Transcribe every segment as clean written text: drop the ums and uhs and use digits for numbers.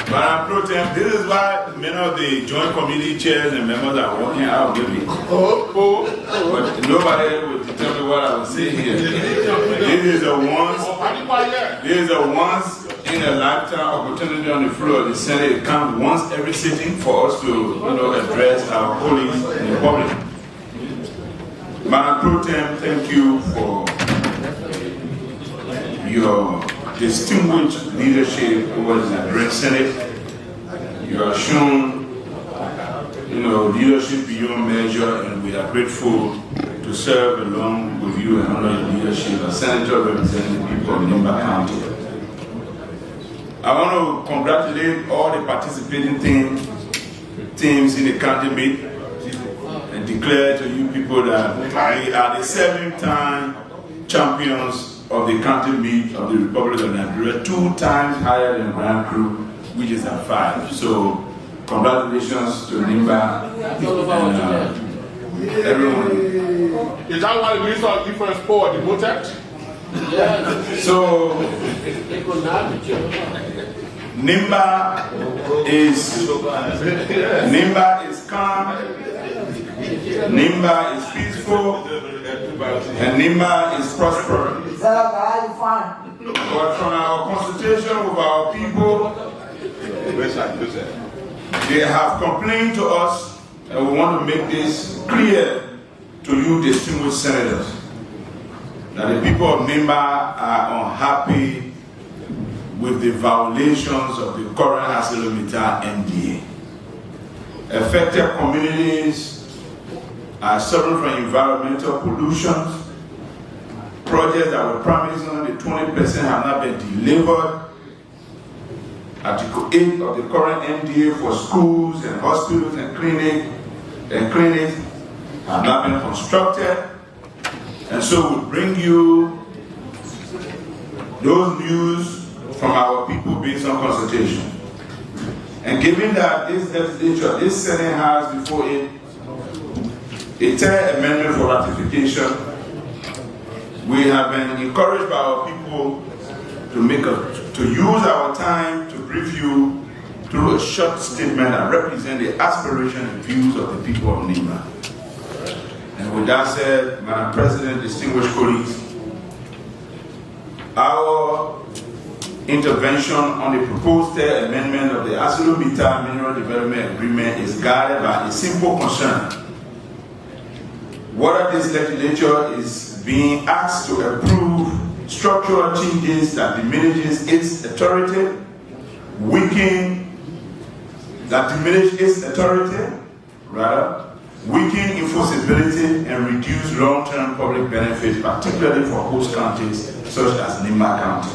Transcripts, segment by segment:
Madam Pro Tem, this is why many of the joint committee chairs and members are walking out with me. But nobody will tell me what I will say here. This is a once in a lifetime opportunity on the floor of the Senate. It comes once every sitting for us to address our colleagues in the public. Madam Pro Tem, thank you for your distinguished leadership over the Nigerian Senate. You have shown, leadership beyond measure, and we are grateful to serve along with you and honor your leadership as Senator representing the people of Nimba County. I want to congratulate all the participating teams in the county meet and declare to you people that we are the 7th-time champions of the county meet of the Republic of Nigeria, 2 times higher than Grand Cru, which is at 5. So, congratulations to Nimba and everyone. Is that why we saw different sport the protect? Yeah. So, Nimba is calm, Nimba is peaceful, and Nimba is prosperous. But from our consultation with our people, they have complained to us, and we want to make this clear to you distinguished senators, that the people of Nimba are unhappy with the violations of the current ArcelorMittal NDA. Affected communities are suffering from environmental pollution. Projects that were promised on the 20% have not been delivered. Article 8 of the current NDA for schools and hospitals and clinics have not been constructed. And so we bring you those news from our people based on consultation. And given that this legislature, this Senate has before it a 10th amendment for ratification, we have been encouraged by our people to use our time to brief you through a short statement that represents the aspirations and views of the people of Nimba. And with that said, Madam President, distinguished colleagues, our intervention on the proposed amendment of the ArcelorMittal Mineral Development Agreement is guided by a simple concern: whether this legislature is being asked to approve structural changes that diminishes its authority, weaken enforceability, and reduce long-term public benefits, particularly for host counties such as Nimba County.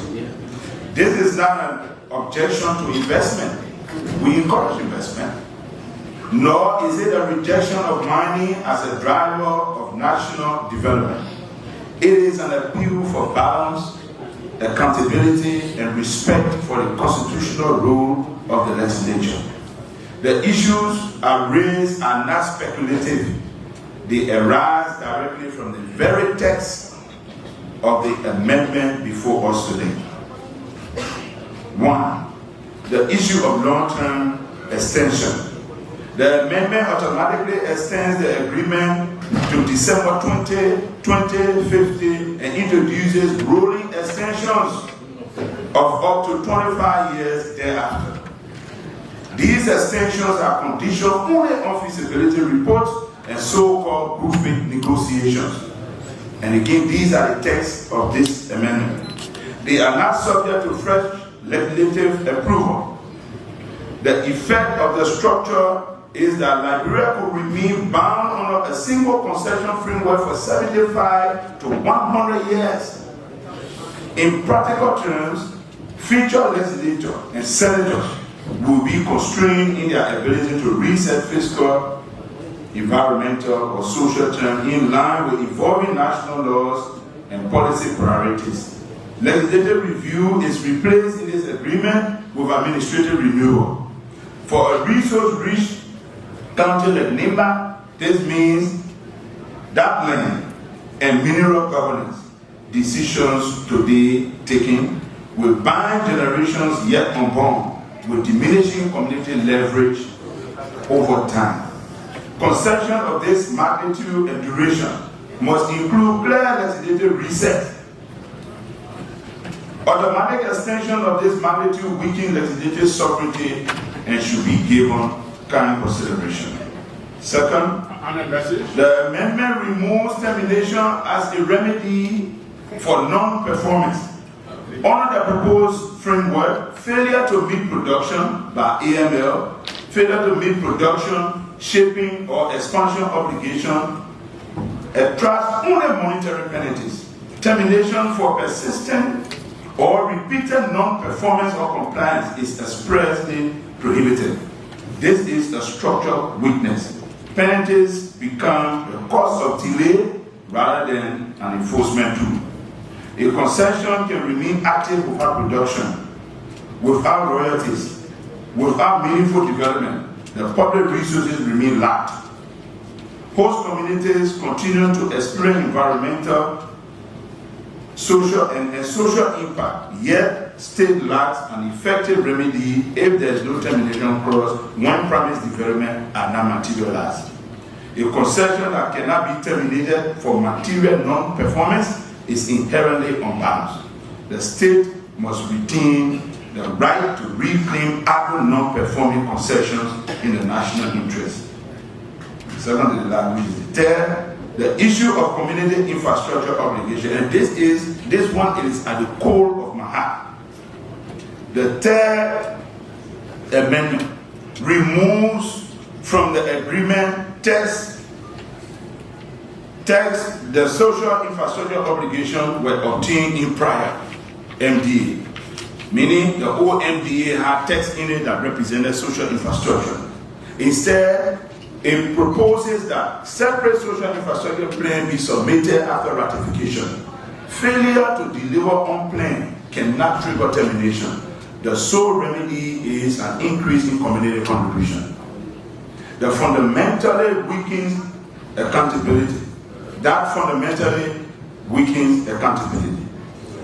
This is not an objection to investment. We encourage investment. Nor is it a rejection of mining as a driver of national development. It is an appeal for balance, accountability, and respect for the constitutional role of the legislature. The issues are raised are not speculative. They arise directly from the very text of the amendment before us today. 1. The issue of long-term extension. The amendment automatically extends the agreement to December 2050 and introduces rolling extensions of up to 25 years thereafter. These extensions are conditioned only on feasibility reports and so-called good faith negotiations. And again, these are the text of this amendment. They are not subject to fresh legislative approval. The effect of the structure is that Liberia could remain bound under a single concession framework for 75 to 100 years. In practical terms, future legislators and senators will be constrained in their ability to reset fiscal, environmental, or social terms in line with evolving national laws and policy priorities. Legislative review is replaced in this agreement with administrative renewal. For a resource-rich county like Nimba, this means that land and mineral governance decisions today taken will bind generations yet unborn with diminishing community leverage over time. Conception of this magnitude and duration must include clear legislative reset. Automatic extension of this magnitude weakens legislative sovereignty and should be given kind consideration. Second, the amendment removes termination as a remedy for non-performance. Under the proposed framework, failure to meet production by AML, failure to meet production, shaping, or expansion obligation attracts only monetary penalties. Termination for persistent or repeated non-performance or compliance is expressly prohibited. This is a structural weakness. Penalties become a cause of delay rather than an enforcement tool. A concession can remain active without production, without royalties, without meaningful development. The public resources remain lacked. Host communities continue to experience environmental, social, and social impact, yet state lacks an effective remedy if there is no termination clause when promised development are not materialized. A concession that cannot be terminated for material non-performance is inherently unbalanced. The state must retain the right to reclaim other non-performing concessions in the national interest. Second, the issue of community infrastructure obligation, and this one is at the core of my heart. The third amendment removes from the agreement text the social infrastructure obligation were obtained in prior MDA, meaning the old MDA had text in it that represented social infrastructure. Instead, it proposes that separate social infrastructure plan be submitted after ratification. Failure to deliver on plan cannot trigger termination. The sole remedy is an increase in community contribution. That fundamentally weakens accountability.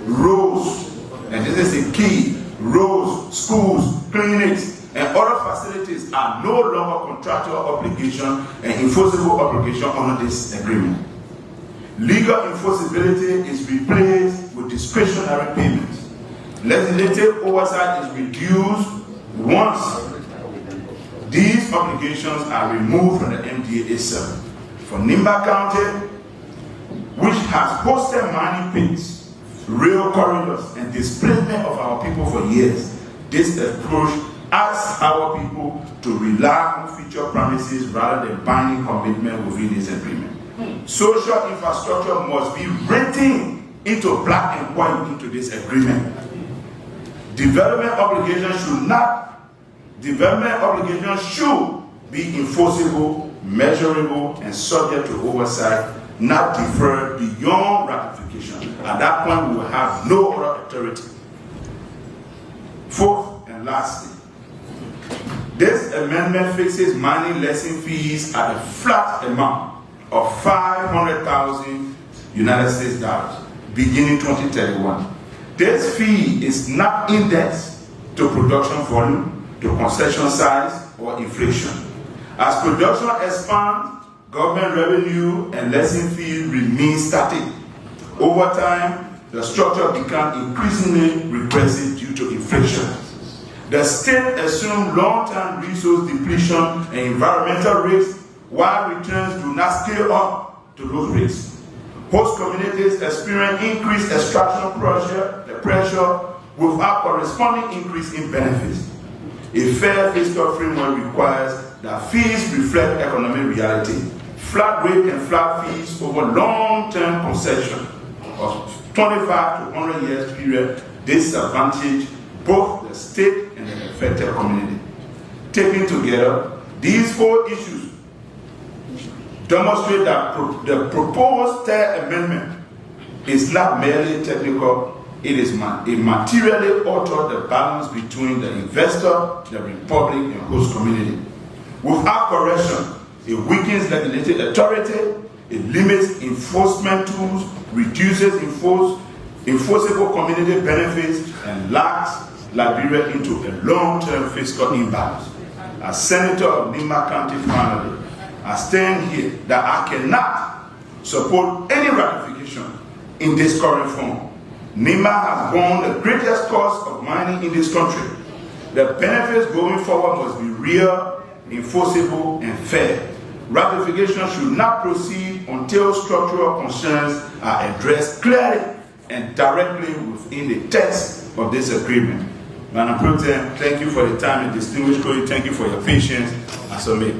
Roads, and this is the key, roads, schools, clinics, and other facilities are no longer contractual obligation and enforceable obligation under this agreement. Legal enforceability is replaced with discretionary payments. Legislative oversight is reduced once these obligations are removed from the MDA itself. For Nimba County, which has hosted mining pits, rail corridors, and displacement of our people for years, this approach asks our people to rely on future promises rather than binding commitment within this agreement. Social infrastructure must be written into black and white into this agreement. Development obligations should be enforceable, measurable, and subject to oversight, not deferred beyond ratification. At that point, we will have no other authority. Fourth and lastly, this amendment fixes mining lesson fees at a flat amount of $500,000 United States dollars beginning 2031. This fee is not indexed to production volume, to concession size, or inflation. As production expands, government revenue and lesson fees remain static. Over time, the structure becomes increasingly regressive due to inflation. The state assumes long-term resource depletion and environmental risks, while returns do not scale up to those risks. Host communities experience increased extraction pressure without corresponding increase in benefits. A fair fiscal framework requires that fees reflect economic reality. Flat rate and flat fees over long-term concession of 25 to 100 years period disadvantage both the state and the affected community. Taken together, these four issues demonstrate that the proposed third amendment is not merely technical, it materially alters the balance between the investor, the republic, and host community. Without correction, it weakens legislative authority, it limits enforcement tools, reduces enforceable community benefits, and locks Liberia into a long-term fiscal imbalance. As Senator of Nimba County finally, I stand here that I cannot support any ratification in this current form. Nimba has borne the greatest cost of mining in this country. The benefits going forward must be real, enforceable, and fair. Ratification should not proceed until structural concerns are addressed clearly and directly within the text of this agreement. Madam Pro Tem, thank you for the time and distinguished colleague. Thank you for your patience. I submit.